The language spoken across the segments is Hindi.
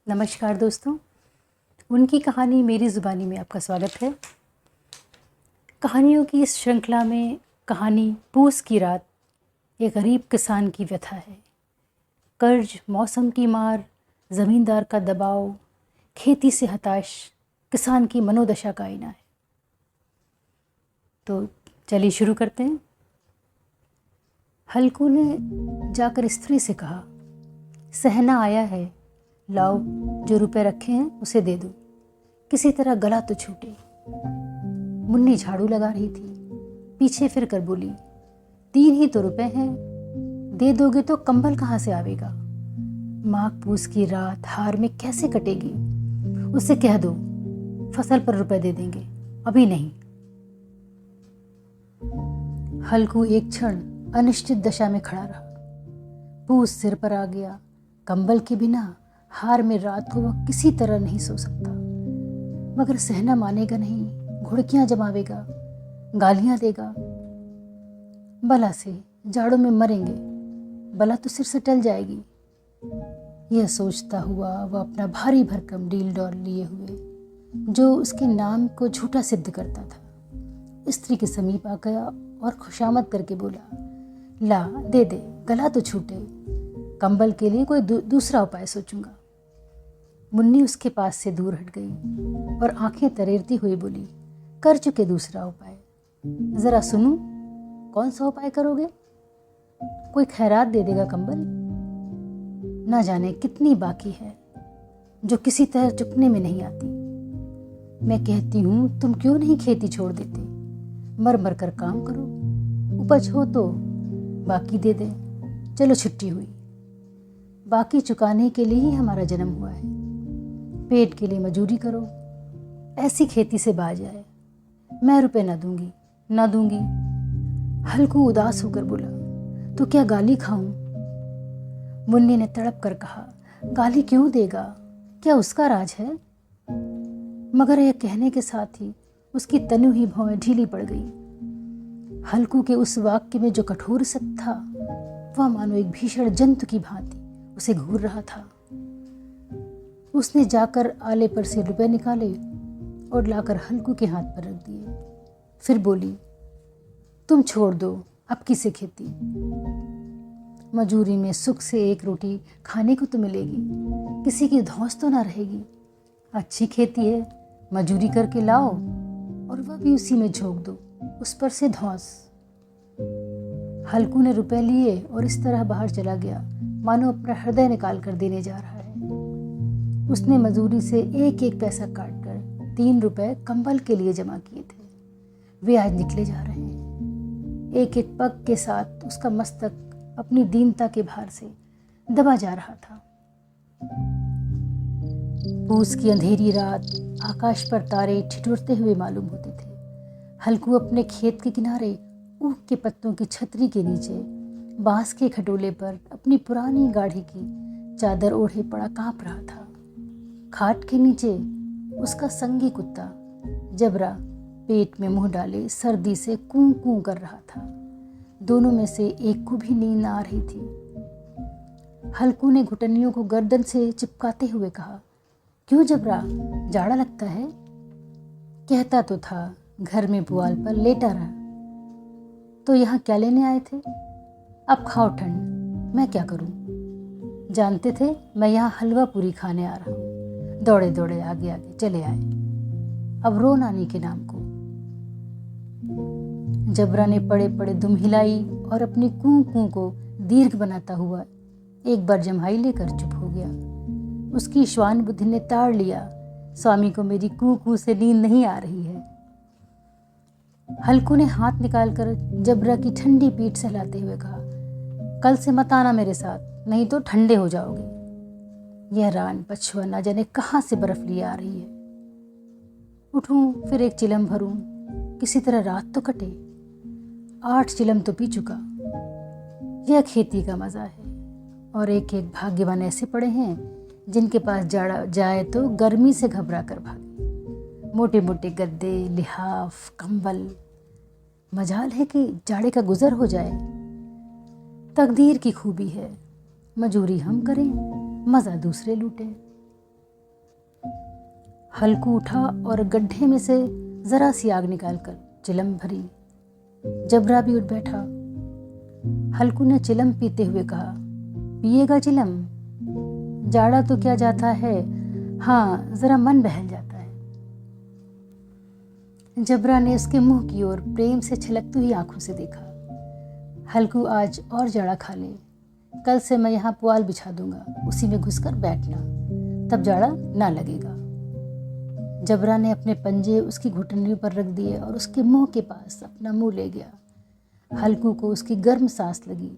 नमस्कार दोस्तों, उनकी कहानी मेरी ज़ुबानी में आपका स्वागत है। कहानियों की इस श्रृंखला में कहानी पूस की रात एक गरीब किसान की व्यथा है। कर्ज, मौसम की मार, ज़मींदार का दबाव, खेती से हताश किसान की मनोदशा का आईना है। तो चलिए शुरू करते हैं। हल्कू ने जाकर स्त्री से कहा, सहना आया है, लाओ जो रुपए रखे हैं उसे दे दो, किसी तरह गला तो छूटे। मुन्नी झाड़ू लगा रही थी, पीछे फिर कर बोली, 3 ही तो रुपए हैं, दे दोगे तो कंबल कहाँ से आवेगा। माघ पूस की रात हार में कैसे कटेगी। उससे कह दो फसल पर रुपए दे देंगे, अभी नहीं। हल्कू एक क्षण अनिश्चित दशा में खड़ा रहा। पूस सिर पर आ गया। कंबल के बिना हार में रात को वह किसी तरह नहीं सो सकता, मगर सहना मानेगा नहीं, घुड़कियां जमावेगा, गालियां देगा। बला से जाड़ों में मरेंगे, बला तो सिर से टल जाएगी। यह सोचता हुआ वह अपना भारी भरकम डील डॉल लिए हुए, जो उसके नाम को झूठा सिद्ध करता था, स्त्री के समीप आ गया और खुशामद करके बोला, ला दे दे, गला तो छूटे, कंबल के लिए कोई दूसरा उपाय सोचूंगा। मुन्नी उसके पास से दूर हट गई और आंखें तरेरती हुई बोली, कर चुके दूसरा उपाय, जरा सुनूं, कौन सा उपाय करोगे। कोई खैरात दे देगा कंबल। ना जाने कितनी बाकी है जो किसी तरह चुकने में नहीं आती। मैं कहती हूँ तुम क्यों नहीं खेती छोड़ देते, मर मर कर काम करो, उपज हो तो बाकी दे दे। चलो छुट्टी हुई, बाकी चुकाने के लिए ही हमारा जन्म हुआ है, पेट के लिए मजूरी करो, ऐसी खेती से बाज आए। मैं रुपए ना दूंगी, ना दूंगी। हल्कू उदास होकर बोला, तो क्या गाली खाऊं। मुन्नी ने तड़प कर कहा, गाली क्यों देगा, क्या उसका राज है। मगर यह कहने के साथ ही उसकी तनु ही भौं ढीली पड़ गई। हल्कू के उस वाक्य में जो कठोर सत्य था, वह मानो एक भीषण जंतु की भांति उसे घूर रहा था। उसने जाकर आले पर से रुपए निकाले और लाकर हल्कू के हाथ पर रख दिए। फिर बोली, तुम छोड़ दो, अब किसे खेती, मजूरी में सुख से एक रोटी खाने को तो मिलेगी, किसी की धौंस तो ना रहेगी। अच्छी खेती है, मजूरी करके लाओ और वह भी उसी में झोंक दो, उस पर से धौंस। हल्कू ने रुपए लिए और इस तरह बाहर चला गया मानो अपना हृदय निकाल कर देने जा रहा है। उसने मजूरी से एक एक पैसा काट कर 3 रुपए कंबल के लिए जमा किए थे। वे आज निकले जा रहे हैं। एक एक पग के साथ उसका मस्तक अपनी दीनता के भार से दबा जा रहा था। पूस की अंधेरी रात, आकाश पर तारे ठिठुरते हुए मालूम होते थे। हल्कू अपने खेत के किनारे ऊख के पत्तों की छतरी के नीचे बांस के खटोले पर अपनी पुरानी गाढ़ी की चादर ओढ़े पड़ा कांप रहा था। खाट के नीचे उसका संगी कुत्ता जबरा पेट में मुंह डाले सर्दी से कूं कूं कर रहा था। दोनों में से एक को भी नींद न आ रही थी। हल्कू ने घुटनियों को गर्दन से चिपकाते हुए कहा, क्यों जबरा, जाड़ा लगता है। कहता तो था घर में पुआल पर लेटा रहा, तो यहाँ क्या लेने आए थे। अब खाओ ठंड, मैं क्या करूं। जानते थे मैं यहाँ हलवा पूरी खाने आ रहा हूँ। दौड़े दौड़े आगे आगे चले आए, अब रो नानी के नाम को। जबरा ने पड़े पड़े दुम हिलाई और अपनी कूं कूं को दीर्घ बनाता हुआ एक बार जम्हाई लेकर चुप हो गया। उसकी श्वान बुद्धि ने ताड़ लिया, स्वामी को मेरी कूं कूं से नींद नहीं आ रही है। हल्कू ने हाथ निकालकर जबरा की ठंडी पीठ सहलाते हुए कहा, कल से मत आना मेरे साथ, नहीं तो ठंडे हो जाओगे। यह रान पछुआ ना जाने कहाँ से बर्फ लिए आ रही है। उठूं फिर एक चिलम भरूं, किसी तरह रात तो कटे। 8 चिलम तो पी चुका। यह खेती का मजा है। और एक एक भाग्यवान ऐसे पड़े हैं जिनके पास जाड़ा जाए तो गर्मी से घबरा कर भागे। मोटे मोटे गद्दे, लिहाफ, कंबल। मजाल है कि जाड़े का गुजर हो जाए। तकदीर की खूबी है, मजूरी हम करें, मज़ा दूसरे लूटें। हल्कू उठा और गड्ढे में से जरा सी आग निकालकर चिलम भरी। जबरा भी उठ बैठा। हल्कू ने चिलम पीते हुए कहा, पिएगा चिलम? जाड़ा तो क्या जाता है, हाँ जरा मन बहल जाता है। जबरा ने उसके मुंह की ओर प्रेम से छलकती हुई आंखों से देखा। हल्कू आज और जाड़ा खा ले, कल से मैं यहाँ पुआल बिछा दूंगा, उसी में घुसकर बैठना, तब जाड़ा ना लगेगा। जबरा ने अपने पंजे उसकी घुटनियों पर रख दिए और उसके मुंह के पास अपना मुंह ले गया। हल्कू को उसकी गर्म सांस लगी।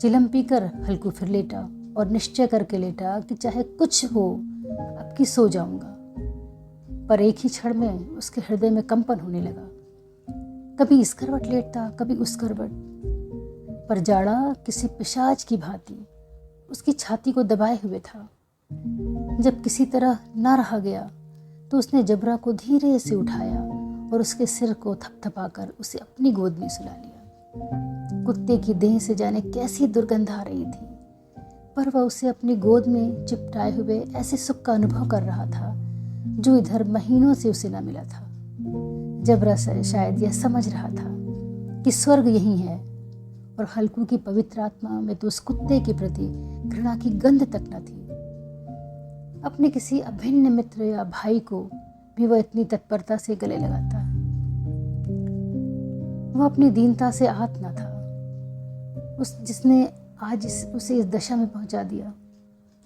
चिलम पीकर हल्कू फिर लेटा और निश्चय करके लेटा कि चाहे कुछ हो अब की सो जाऊंगा। पर एक ही क्षण में उसके हृदय में कंपन होने लगा। कभी इस करवट लेटता, कभी उस करवट, पर जाड़ा किसी पिशाच की भांति उसकी छाती को दबाए हुए था। जब किसी तरह ना रहा गया तो उसने जबरा को धीरे से उठाया और उसके सिर को थपथपाकर उसे अपनी गोद में सुला लिया। कुत्ते की देह से जाने कैसी दुर्गंध आ रही थी, पर वह उसे अपनी गोद में चिपटाए हुए ऐसे सुख का अनुभव कर रहा था जो इधर महीनों से उसे न मिला था। जबरा शायद यह समझ रहा था कि स्वर्ग यही है, और हल्कू की पवित्र आत्मा में तो उस कुत्ते के प्रति घृणा की गंध तक न थी। अपने किसी अभिन्न मित्र या भाई को भी वह इतनी तत्परता से गले लगाता। वह अपनी दीनता से आहत न था, जिसने आज उसे इस दशा में पहुंचा दिया।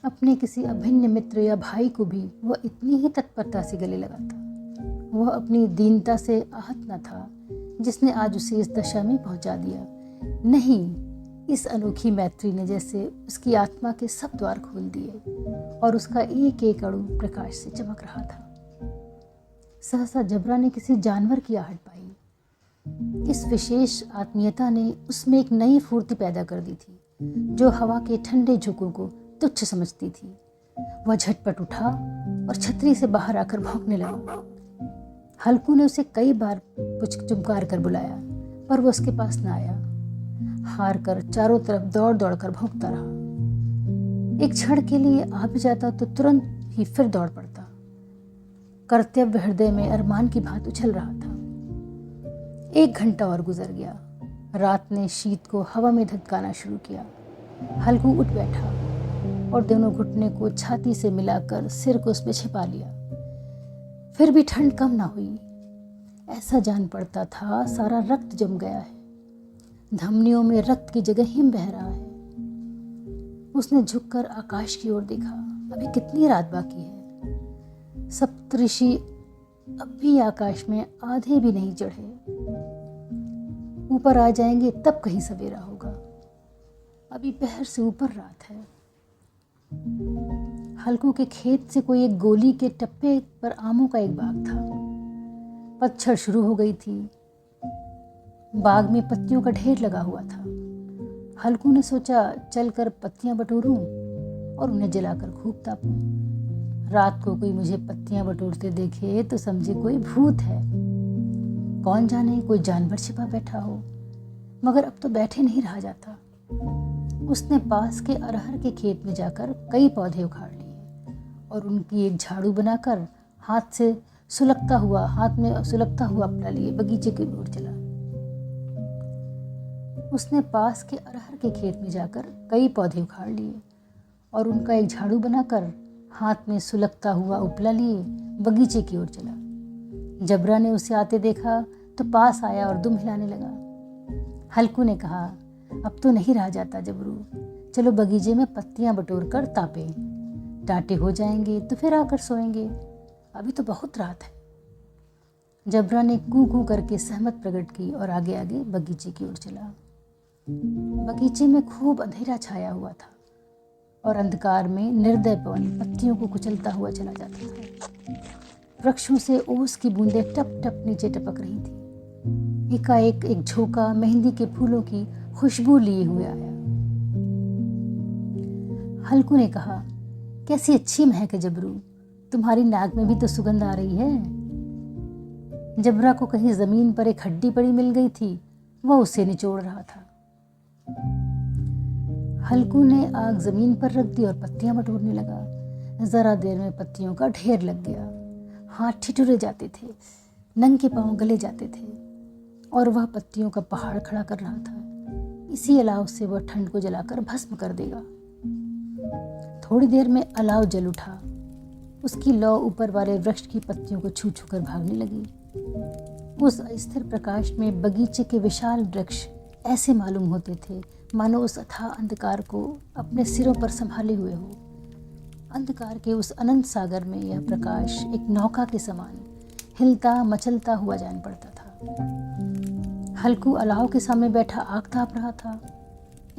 अपने किसी अभिन्न मित्र या भाई को भी वह इतनी ही तत्परता से गले लगाता। वह अपनी दीनता से आहत न था जिसने आज उसे इस दशा में पहुंचा दिया। नहीं, इस अनोखी मैत्री ने जैसे उसकी आत्मा के सब द्वार खोल दिए और उसका एक एक अणु प्रकाश से चमक रहा था। सहसा जबरा ने किसी जानवर की आहट पाई। इस विशेष आत्मीयता ने उसमें एक नई फूर्ति पैदा कर दी थी जो हवा के ठंडे झोंकों को तुच्छ समझती थी। वह झटपट उठा और छतरी से बाहर आकर भौंकने लगा। हल्कू ने उसे कई बार पुचकार कर बुलाया, पर वह उसके पास न आया। हार कर चारों तरफ दौड़ दौड़ कर भौंकता रहा। एक क्षण के लिए आ भी जाता तो तुरंत ही फिर दौड़ पड़ता। कर्तव्य हृदय में अरमान की भांति उछल रहा था। 1 घंटा और गुजर गया। रात ने शीत को हवा में धधकाना शुरू किया। हल्कू उठ बैठा और दोनों घुटने को छाती से मिलाकर सिर को उसमें छिपा लिया। फिर भी ठंड कम ना हुई। ऐसा जान पड़ता था सारा रक्त जम गया है, धमनियों में रक्त की जगह हिम बह रहा है। उसने झुककर आकाश की ओर देखा। अभी कितनी रात बाकी है। सप्तऋषि अब भी आकाश में आधे भी नहीं चढ़े। ऊपर आ जाएंगे तब कहीं सवेरा होगा। अभी पहर से ऊपर रात है। हल्कू के खेत से कोई एक गोली के टप्पे पर आमों का एक बाग था। पतझड़ शुरू हो गई थी। बाग में पत्तियों का ढेर लगा हुआ था। हल्कू ने सोचा चलकर पत्तियां बटोरूं और उन्हें जलाकर खूब तापूं। रात को कोई मुझे पत्तियां बटोरते देखे तो समझे कोई भूत है। कौन जाने कोई जानवर छिपा बैठा हो, मगर अब तो बैठे नहीं रहा जाता। उसने पास के अरहर के खेत में जाकर कई पौधे उखाड़ लिए और उनकी एक झाड़ू बनाकर हाथ में सुलगता हुआ अपना लिए बगीचे की ओर चला। उसने पास के अरहर के खेत में जाकर कई पौधे उखाड़ लिए और उनका एक झाड़ू बनाकर हाथ में सुलगता हुआ उपला लिए बगीचे की ओर चला। जबरा ने उसे आते देखा तो पास आया और दुम हिलाने लगा। हल्कू ने कहा, अब तो नहीं रहा जाता जबरू, चलो बगीचे में पत्तियां बटोर कर तापें। टाटे हो जाएंगे तो फिर आकर सोएंगे, अभी तो बहुत रात है। जबरा ने कू कू करके सहमत प्रकट की और आगे आगे बगीचे की ओर चला। बगीचे में खूब अंधेरा छाया हुआ था और अंधकार में निर्दय पवन पत्तियों को कुचलता हुआ चला जाता था। वृक्षों से ओस की बूंदें टप टप नीचे टपक रही थी। एकाएक एक झोंका मेहंदी के फूलों की खुशबू लिए हुए आया। हल्कू ने कहा, कैसी अच्छी महक है जबरू, तुम्हारी नाक में भी तो सुगंध आ रही है। जबरा को कहीं जमीन पर एक हड्डी पड़ी मिल गई थी, वह उसे निचोड़ रहा था। हल्कू ने आग जमीन पर रख दी और पत्तियां बटोरने लगा। जरा देर में पत्तियों का ढेर लग गया। हाथ ठिठुरे जाते थे, नंगे पांव गले जाते थे और वह पत्तियों का पहाड़ खड़ा कर रहा था। इसी अलाव से वह ठंड को जलाकर भस्म कर देगा। थोड़ी देर में अलाव जल उठा। उसकी लौ ऊपर वाले वृक्ष की पत्तियों को छू छू कर भागने लगी। उस अस्थिर प्रकाश में बगीचे के विशाल वृक्ष ऐसे मालूम होते थे मानो उस अथाह अंधकार को अपने सिरों पर संभाले हुए हो। अंधकार के उस अनंत सागर में यह प्रकाश एक नौका के समान हिलता मचलता हुआ जान पड़ता था। हल्कू अलाव के सामने बैठा आग ताप रहा था।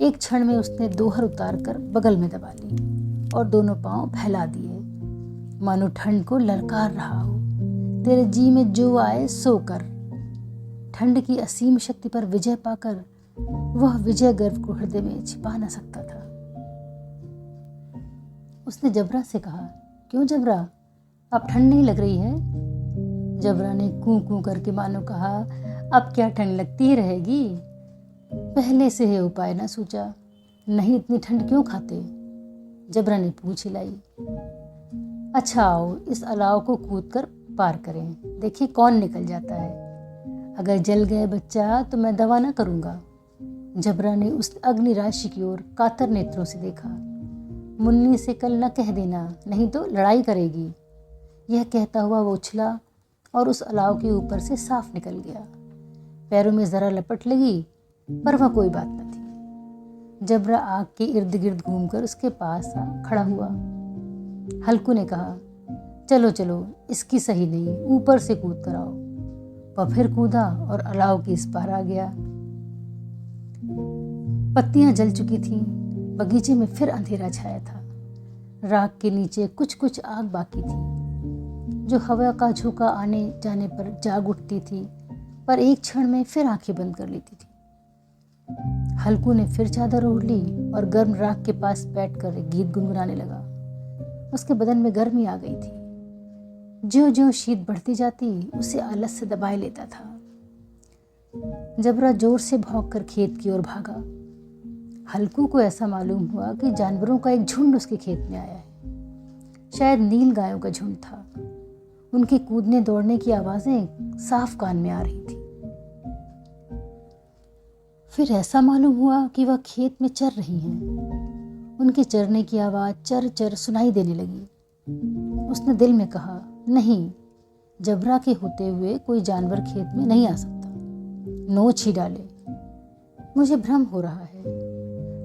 एक क्षण में उसने दोहर उतार कर बगल में दबा ली और दोनों पांव फैला दिए, मानो ठंड को ललकार रहा हो, तेरे जी में जो आए सो कर। ठंड की असीम शक्ति पर विजय पाकर वह विजय गर्व को हृदय में छिपा न सकता था। उसने जबरा से कहा, क्यों जबरा, अब ठंड नहीं लग रही है? जबरा ने कूं कूं करके मानो कहा, अब क्या ठंड लगती ही रहेगी, पहले से है उपाय ना सोचा, नहीं इतनी ठंड क्यों खाते? जबरा ने पूछ हिलाई। अच्छा आओ इस अलाव को कूद कर पार करें, देखिए कौन निकल जाता है। अगर जल गए बच्चा तो मैं दवा ना करूँगा। जबरा ने उस अग्नि राशि की ओर कातर नेत्रों से देखा। मुन्नी से कल न कह देना, नहीं तो लड़ाई करेगी। यह कहता हुआ वो उछला और उस अलाव के ऊपर से साफ निकल गया। पैरों में जरा लपट लगी पर वह कोई बात न थी। जबरा आग के इर्द गिर्द घूमकर उसके पास खड़ा हुआ। हल्कू ने कहा, चलो चलो इसकी सही नहीं, ऊपर से कूद कर आओ। वह फिर कूदा और अलाव के इस पार आ गया। पत्तियां जल चुकी थीं। बगीचे में फिर अंधेरा छाया था। राख के नीचे कुछ कुछ आग बाकी थी जो हवा का झोंका आने जाने पर जाग उठती थी, पर एक क्षण में फिर आंखें बंद कर लेती थी। हल्कू ने फिर चादर ओढ़ ली और गर्म राख के पास बैठकर एक गीत गुनगुनाने लगा। उसके बदन में गर्मी आ गई थी। ज्यों-ज्यों शीत बढ़ती जाती उसे आलस से दबाए लेता था। जबरा जोर से भौंककर खेत की ओर भागा। हल्कू को ऐसा मालूम हुआ कि जानवरों का एक झुंड उसके खेत में आया है। शायद नील गायों का झुंड था। उनके कूदने दौड़ने की आवाजें साफ कान में आ रही थी। फिर ऐसा मालूम हुआ कि वह खेत में चर रही हैं। उनके चरने की आवाज चर चर सुनाई देने लगी। उसने दिल में कहा, नहीं, जबरा के होते हुए कोई जानवर खेत में नहीं आ सकता, नोच ही डाले। मुझे भ्रम हो रहा है।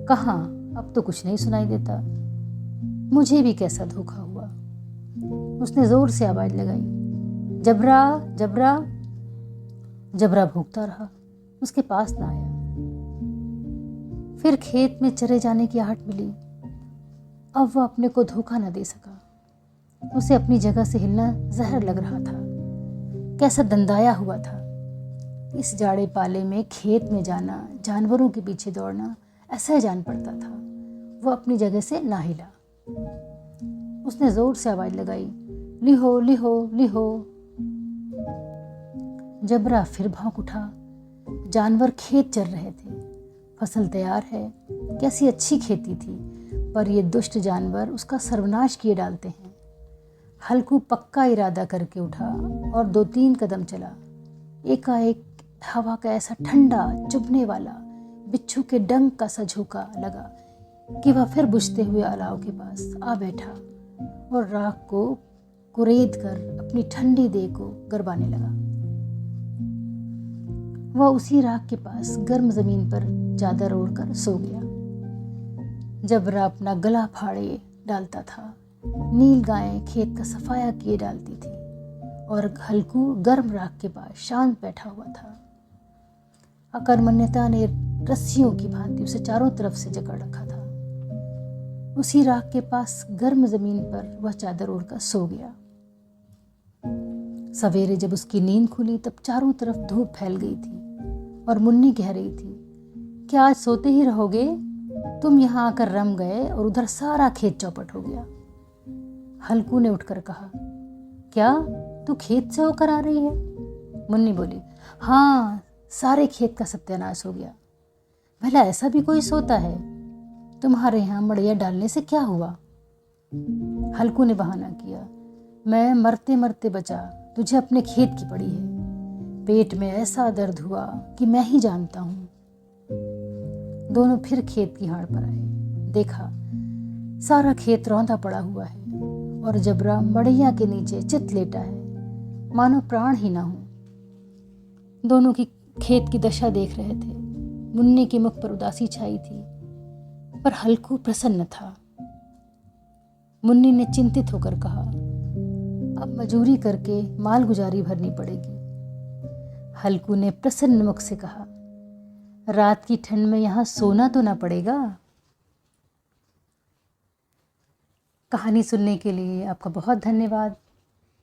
कहाँ, अब तो कुछ नहीं सुनाई देता। मुझे भी कैसा धोखा हुआ। उसने जोर से आवाज लगाई, जबरा जबरा। जबरा भूखता रहा, उसके पास ना आया। फिर खेत में चरे जाने की आहट मिली। अब वह अपने को धोखा न दे सका। उसे अपनी जगह से हिलना जहर लग रहा था। कैसा दंदाया हुआ था। इस जाड़े पाले में खेत में जाना, जानवरों के पीछे दौड़ना, ऐसा जान पड़ता था। वह अपनी जगह से ना हिला। उसने जोर से आवाज लगाई, लिहो लिहो लिहो। जबरा फिर भौंक उठा। जानवर खेत चर रहे थे। फसल तैयार है, कैसी अच्छी खेती थी, पर ये दुष्ट जानवर उसका सर्वनाश किए डालते हैं। हल्कू पक्का इरादा करके उठा और 2-3 कदम चला। एकाएक हवा का ऐसा ठंडा चुभने वाला बिच्छू के डंक का सा झोंका लगा कि वह फिर बुझते हुए अलाव के पास आ बैठा और राख को कुरेद कर अपनी ठंडी देह को गरबाने लगा। वह उसी राख के पास गर्म जमीन पर चादर ओढ़कर सो गया। जबरा अपना गला फाड़े डालता था। नील गायें खेत का सफाया किए डालती थी और हल्कू गर्म राख के पास शांत बैठा हुआ था। अकर्मण्यता ने रस्सियों की भांति उसे चारों तरफ से जकड़ रखा था। उसी राख के पास गर्म जमीन पर वह चादर ओढ़कर सो गया। सवेरे जब उसकी नींद खुली तब चारों तरफ धूप फैल गई थी और मुन्नी कह रही थी, क्या आज सोते ही रहोगे? तुम यहाँ आकर रम गए और उधर सारा खेत चौपट हो गया। हल्कू ने उठकर कहा, क्या तू खेत से होकर आ रही है? मुन्नी बोली, हाँ, सारे खेत का सत्यानाश हो गया। भला ऐसा भी कोई सोता है? तुम्हारे यहाँ मड़िया डालने से क्या हुआ? हल्कू ने बहाना किया, मैं मरते मरते बचा, तुझे अपने खेत की पड़ी है। पेट में ऐसा दर्द हुआ कि मैं ही जानता हूँ। दोनों फिर खेत की हाड़ पर आए। देखा सारा खेत रौंदा पड़ा हुआ है और जबरा मड़ैया के नीचे चित लेटा है, मानो प्राण ही ना हो। दोनों की खेत की दशा देख रहे थे। मुन्ने के मुख पर उदासी छाई थी, पर हल्कू प्रसन्न था। मुन्नी ने चिंतित होकर कहा, अब मजूरी करके माल गुजारी भरनी पड़ेगी। हल्कू ने प्रसन्न मुख से कहा, रात की ठंड में यहाँ सोना तो ना पड़ेगा। कहानी सुनने के लिए आपका बहुत धन्यवाद।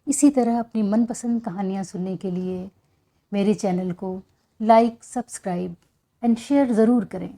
इसी तरह अपनी मनपसंद कहानियाँ सुनने के लिए मेरे चैनल को लाइक, सब्सक्राइब एंड शेयर ज़रूर करें।